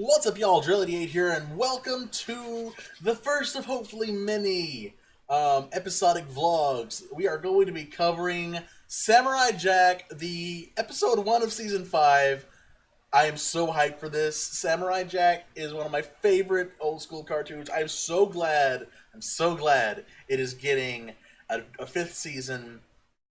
What's up, y'all? Drill88 here, and welcome to the first of hopefully many episodic vlogs. We are going to be covering Samurai Jack, the episode 1 of season 5. I am so hyped for this. Samurai Jack is one of my favorite old school cartoons. I'm so glad it is getting a fifth season.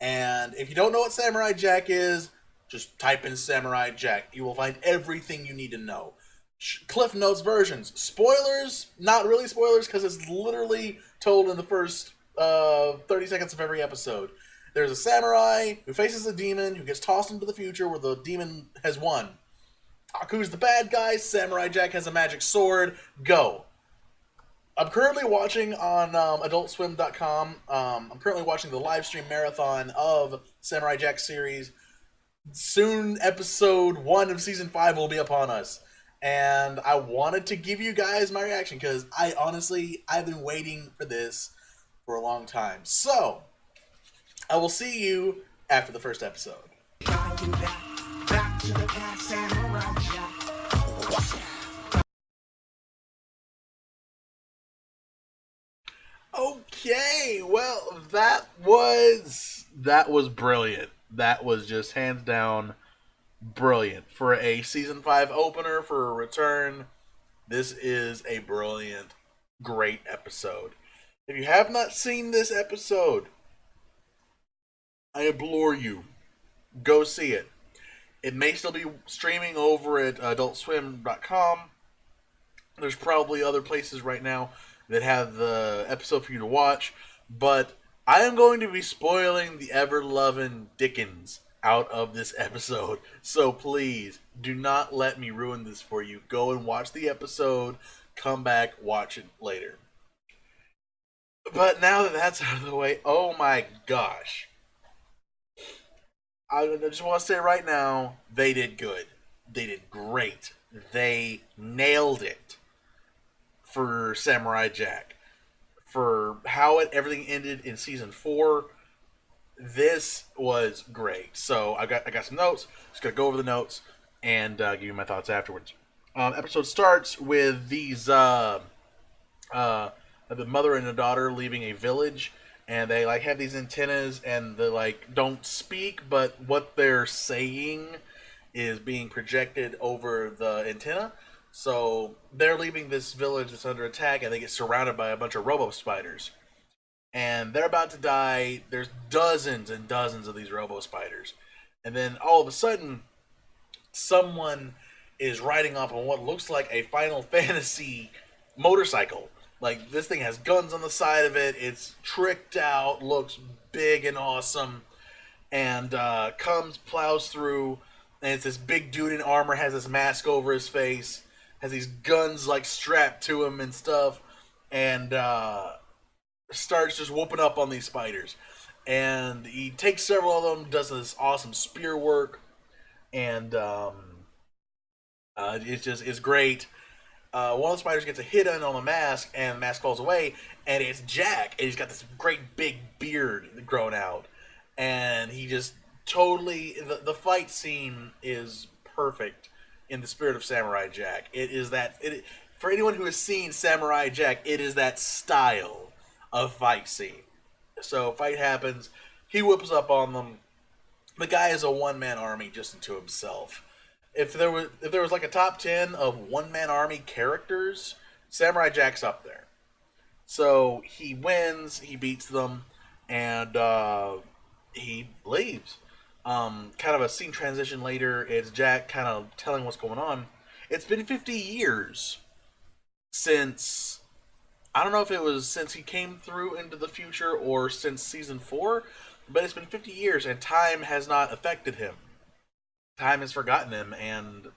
And if you don't know what Samurai Jack is, just type in Samurai Jack. You will find everything you need to know. Cliff Notes versions. Spoilers, not really spoilers, because it's literally told in the first 30 seconds of every episode. There's a samurai who faces a demon who gets tossed into the future where the demon has won. Aku's the bad guy. Samurai Jack has a magic sword. Go. I'm currently watching on AdultSwim.com. I'm currently watching the live stream marathon of Samurai Jack series. Soon, episode 1 of season 5 will be upon us. And I wanted to give you guys my reaction because I've been waiting for this for a long time. So, I will see you after the first episode. Back to the past, Samurai Jack. Okay, well, that was brilliant. That was just hands down brilliant. For a season 5 opener, for a return, this is a brilliant, great episode. If you have not seen this episode, I implore you, go see it. It may still be streaming over at AdultSwim.com. There's probably other places right now that have the episode for you to watch, but I am going to be spoiling the ever-loving Dickens out of this episode. So please, do not let me ruin this for you. Go and watch the episode, come back, watch it later. But now that that's out of the way, oh my gosh. I just want to say right now, they did good. They did great. They nailed it for Samurai Jack. For how everything ended in season 4, this was great. So I got some notes. Just gonna go over the notes and give you my thoughts afterwards. Episode starts with these the mother and the daughter leaving a village, and they have these antennas, and they don't speak, but what they're saying is being projected over the antenna. So they're leaving this village that's under attack, and they get surrounded by a bunch of robo spiders. And they're about to die. There's dozens and dozens of these robo spiders. And then all of a sudden, someone is riding up on what looks like a Final Fantasy motorcycle. This thing has guns on the side of it. It's tricked out, looks big and awesome. And plows through. And it's this big dude in armor, has this mask over his face, has these guns strapped to him and stuff. And starts just whooping up on these spiders, and he takes several of them, does this awesome spear work, and it's great. One of the spiders gets a hit on the mask, and the mask falls away, and it's Jack, and he's got this great big beard grown out, and he just totally the fight scene is perfect in the spirit of Samurai Jack. For anyone who has seen Samurai Jack, it is that style of fight scene. So fight happens, he whips up on them. The guy is a one-man army just into himself. If there was a top 10 of one-man army characters, Samurai Jack's up there. So he wins, he beats them, and he leaves. Kind of a scene transition later, it's Jack kind of telling what's going on. It's been 50 years since, I don't know if it was since he came through into the future or since season 4, but it's been 50 years and time has not affected him. Time has forgotten him, and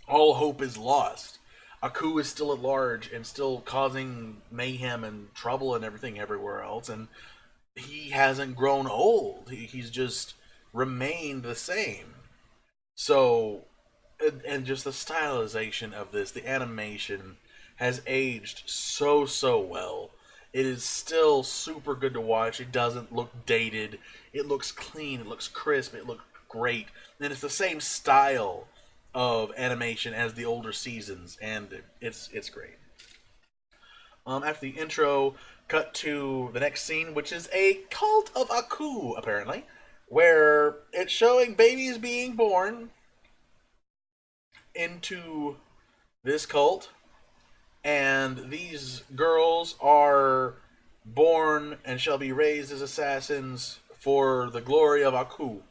all hope is lost. Aku is still at large and still causing mayhem and trouble and everything everywhere else, and he hasn't grown old. He's just remained the same. So, and just the stylization of this, the animation has aged so well. It is still super good to watch. It doesn't look dated. It looks clean. It looks crisp. It looks great. And it's the same style of animation as the older seasons, and it's great. After the intro, cut to the next scene, which is a cult of Aku, apparently, where it's showing babies being born into this cult, and these girls are born and shall be raised as assassins for the glory of Aku.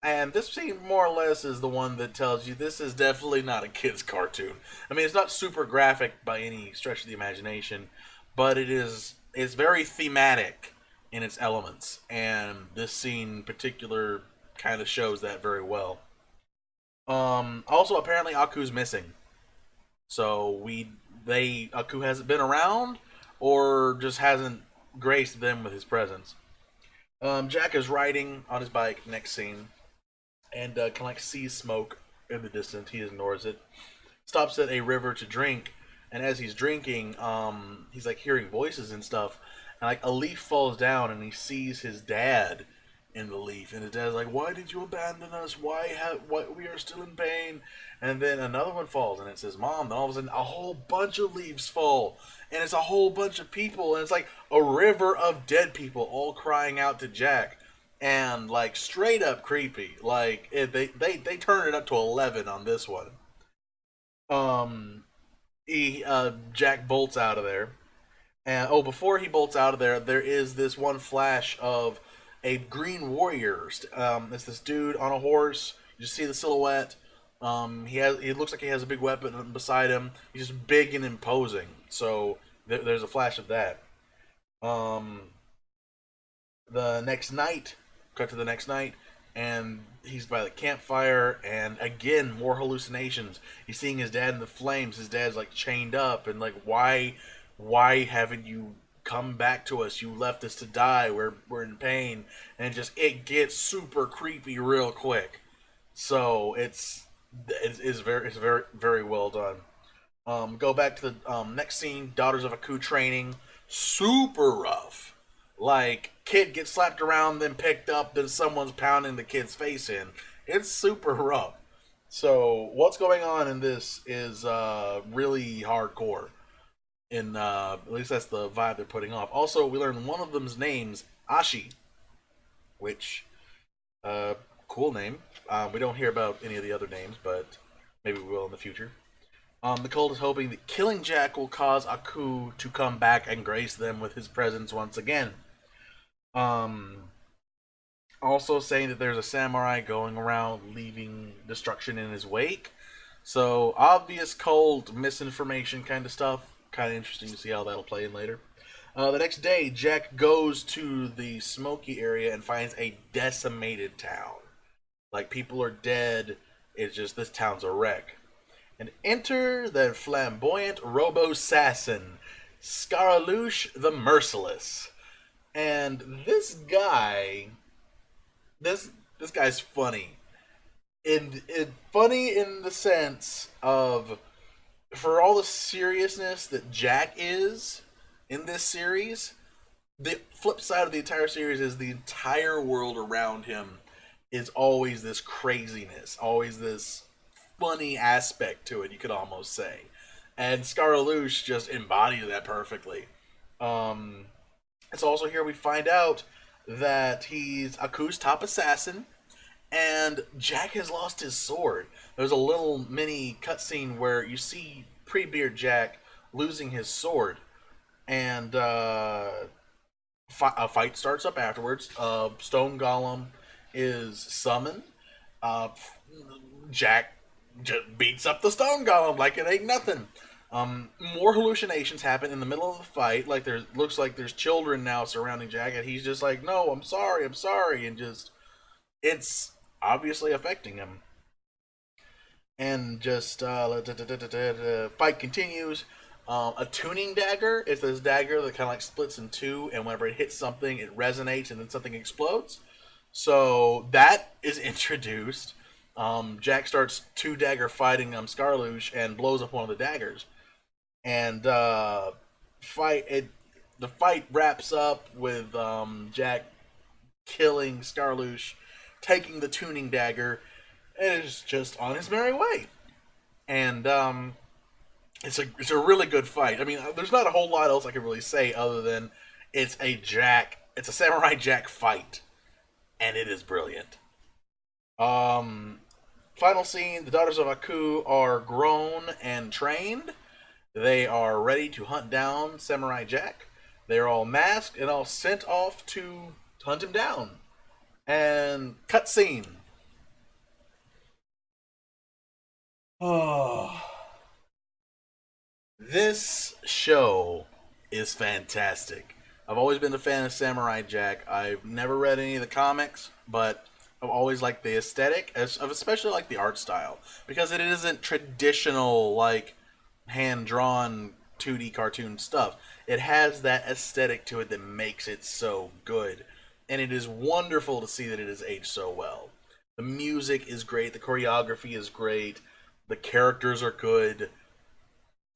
And this scene, more or less, is the one that tells you this is definitely not a kid's cartoon. I mean, it's not super graphic by any stretch of the imagination, but it's very thematic in its elements, and this scene in particular kind of shows that very well. Also, apparently, Aku's missing, so Aku hasn't been around, or just hasn't graced them with his presence. Jack is riding on his bike. Next scene, and can like see smoke in the distance. He ignores it. Stops at a river to drink, and as he's drinking, he's like hearing voices and stuff. And like a leaf falls down, and he sees his dad in the leaf, and his dad's like, "Why did you abandon us? Why we are still in pain?" And then another one falls, and it says, "Mom." Then all of a sudden, a whole bunch of leaves fall, and it's a whole bunch of people, and it's like a river of dead people all crying out to Jack, and like straight up creepy. Like they turn it up to 11 on this one. Um, Jack bolts out of there, and oh, before he bolts out of there, there is this one flash of a green warrior. It's this dude on a horse. You just see the silhouette. He looks like he has a big weapon beside him. He's just big and imposing. So there's a flash of that. Um, the next night, cut to the next night, and he's by the campfire, and again more hallucinations. He's seeing his dad in the flames. His dad's like chained up, and like why haven't you come back to us? You left us to die. We're in pain, and it gets super creepy real quick. So it's very well done. Go back to the next scene. Daughters of Aku training. Super rough. Like kid gets slapped around, then picked up, then someone's pounding the kid's face in. It's super rough. So what's going on in this is really hardcore. In at least that's the vibe they're putting off. Also, we learned one of them's name's Ashi, which uh, cool name. We don't hear about any of the other names, but maybe we will in the future. The cult is hoping that killing Jack will cause Aku to come back and grace them with his presence once again. Um, Also saying that there's a samurai going around leaving destruction in his wake. So obvious cult misinformation kind of stuff. Kind of interesting to see how that'll play in later. The next day, Jack goes to the smoky area and finds a decimated town. Like people are dead. It's just this town's a wreck. And enter the flamboyant Robo-Assassin, Scaramouche the Merciless. And this guy's funny. Funny in the sense of, for all the seriousness that Jack is in this series, the flip side of the entire series is the entire world around him is always this craziness, always this funny aspect to it, you could almost say. And Scaramouche just embodies that perfectly. Um, it's also here we find out that he's Aku's top assassin, and Jack has lost his sword. There's a little mini cutscene where you see pre-beard Jack losing his sword, and a fight starts up afterwards. Stone Golem is summoned. Uh, Jack beats up the Stone Golem like it ain't nothing. More hallucinations happen in the middle of the fight. Like looks like there's children now surrounding Jack, and he's just like, "No, I'm sorry," and just it's obviously affecting him. And just fight continues. A tuning dagger is this dagger that kind of like splits in two, and whenever it hits something, it resonates, and then something explodes. So that is introduced. Jack starts two dagger fighting Scarlouche and blows up one of the daggers, and fight it. The fight wraps up with Jack killing Scarlouche, taking the tuning dagger, and is just on his merry way. And it's a really good fight. I mean, there's not a whole lot else I can really say other than it's a Samurai Jack fight, and it is brilliant. Um, Final scene: the daughters of Aku are grown and trained. They are ready to hunt down Samurai Jack. They're all masked and all sent off to hunt him down. And cutscene. Oh, this show is fantastic. I've always been a fan of Samurai Jack. I've never read any of the comics, but I've always liked the aesthetic, especially like the art style, because it isn't traditional like hand drawn 2D cartoon stuff. It has that aesthetic to it that makes it so good, and it is wonderful to see that it has aged so well. The music is great, the choreography is great, the characters are good.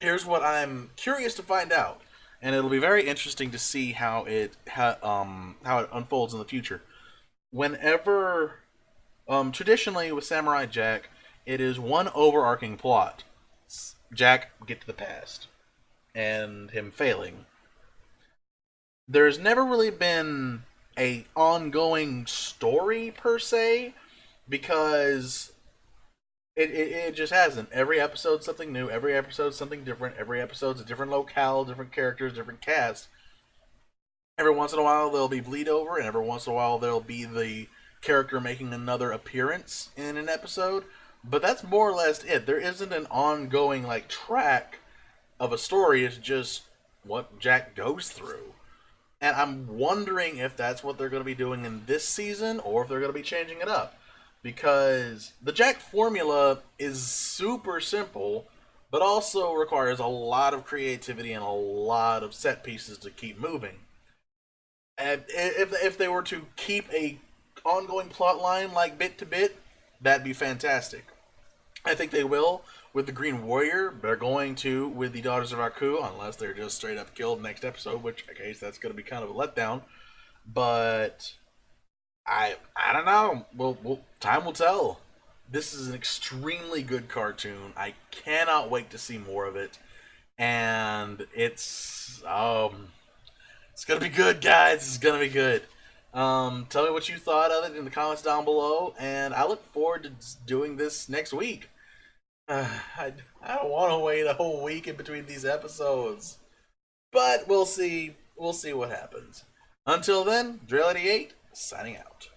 Here's what I'm curious to find out, and it'll be very interesting to see how it unfolds in the future. Whenever traditionally with Samurai Jack, it is one overarching plot: Jack get to the past and him failing. There's never really been a ongoing story per se because it just hasn't. Every episode's something new. Every episode's something different. Every episode's a different locale, different characters, different cast. Every once in a while there'll be bleed over, and every once in a while there'll be the character making another appearance in an episode. But that's more or less it. There isn't an ongoing like track of a story. It's just what Jack goes through. And I'm wondering if that's what they're going to be doing in this season or if they're going to be changing it up. Because the Jack formula is super simple, but also requires a lot of creativity and a lot of set pieces to keep moving. And if they were to keep a ongoing plot line like bit to bit, that'd be fantastic. I think they will with the Green Warrior. They're going to with the Daughters of Aku, unless they're just straight up killed next episode, which in case that's going to be kind of a letdown. But I don't know. Time will tell. This is an extremely good cartoon. I cannot wait to see more of it, and it's gonna be good, guys. It's gonna be good. Tell me what you thought of it in the comments down below, and I look forward to doing this next week. I don't want to wait a whole week in between these episodes, but we'll see. We'll see what happens. Until then, Drill88 signing out.